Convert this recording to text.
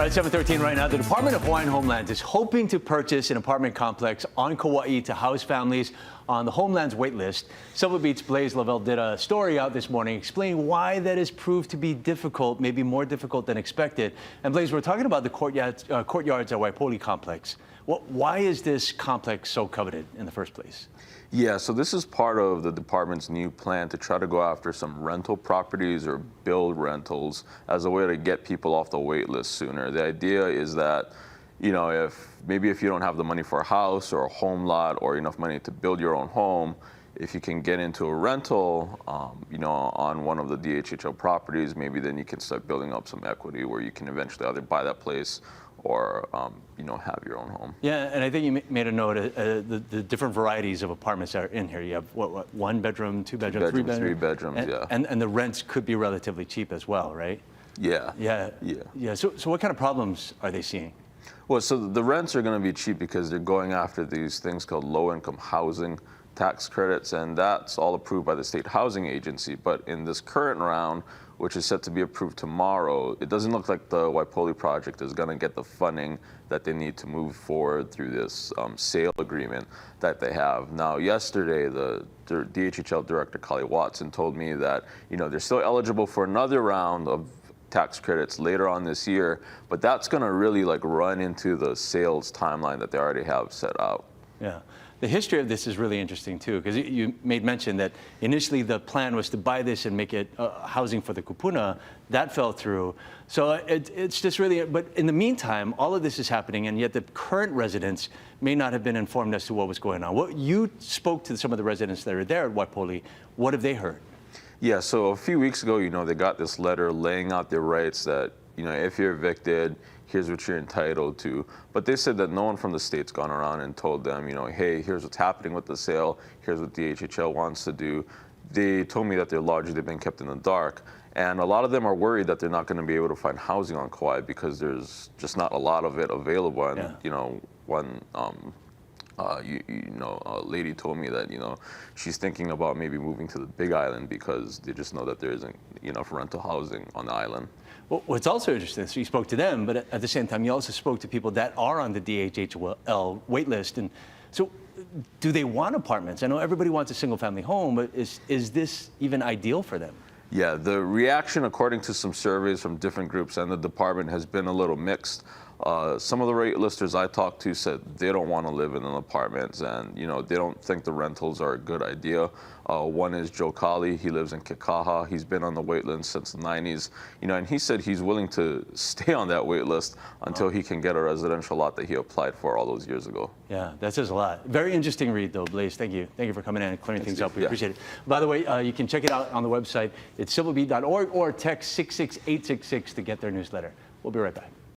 It's 7:13 right now. The Department of Hawaiian Homelands is hoping to purchase an apartment complex on Kauai to house families on the homelands waitlist. Silver Beat's Blaze Lavelle did a story out this morning explaining why that has proved to be difficult, maybe more difficult than expected. And Blaze, we're talking about the courtyards at Waipouli complex. Why is this complex so coveted in the first place? Yeah, so this is part of the department's new plan to try to go after some rental properties or build rentals as a way to get people off the wait list sooner. The idea is that, you know, if you don't have the money for a house or a home lot or enough money to build your own home, if you can get into a rental, you know, on one of the DHHL properties, maybe then you can start building up some equity where you can eventually either buy that place or, you know, have your own home. Yeah, and I think you made a note of the different varieties of apartments that are in here. You have, what, one bedroom, two bedroom, three bedroom? Three bedrooms, yeah. And the rents could be relatively cheap as well, right? Yeah. Yeah. So what kind of problems are they seeing? Well, so the rents are going to be cheap because they're going after these things called low-income housing tax credits, and that's all approved by the State Housing Agency. But in this current round, which is set to be approved tomorrow, it doesn't look like the Waipouli project is going to get the funding that they need to move forward through this sale agreement that they have. Now, yesterday, the DHHL director, Kauai Watson, told me that, you know, they're still eligible for another round of tax credits later on this year, but that's going to really run into the sales timeline that they already have set out. Yeah. The history of this is really interesting, too, because you made mention that initially the plan was to buy this and make it housing for the kupuna. That fell through. So it's just really, but in the meantime, all of this is happening, and yet the current residents may not have been informed as to what was going on. You spoke to some of the residents that are there at Waipouli. What have they heard? Yeah, so a few weeks ago, you know, they got this letter laying out their rights that, you know, if you're evicted, here's what you're entitled to. But they said that no one from the state's gone around and told them, you know, hey, here's what's happening with the sale. Here's what DHHL wants to do. They told me that they've largely been kept in the dark. And a lot of them are worried that they're not going to be able to find housing on Kauai because there's just not a lot of it available. And, you know, one a lady told me that, you know, she's thinking about maybe moving to the Big Island because they just know that there isn't enough rental housing on the island. Well, what's also interesting, so you spoke to them, but at the same time, you also spoke to people that are on the DHHL wait list. And so do they want apartments? I know everybody wants a single-family home, but is this even ideal for them? Yeah, the reaction, according to some surveys from different groups and the department, has been a little mixed. Some of the rate listers I talked to said they don't want to live in an apartment, and, you know, they don't think the rentals are a good idea. One is Joe Kali. He lives in Kekaha. He's been on the wait list since the 90s, you know, and he said he's willing to stay on that wait list until he can get a residential lot that he applied for all those years ago. Yeah, that says a lot. Very interesting read, though, Blaze. Thank you. Thank you for coming in and clearing things up. We appreciate it. By the way, you can check it out on the website. It's silverbeat.org or text 66866 to get their newsletter. We'll be right back.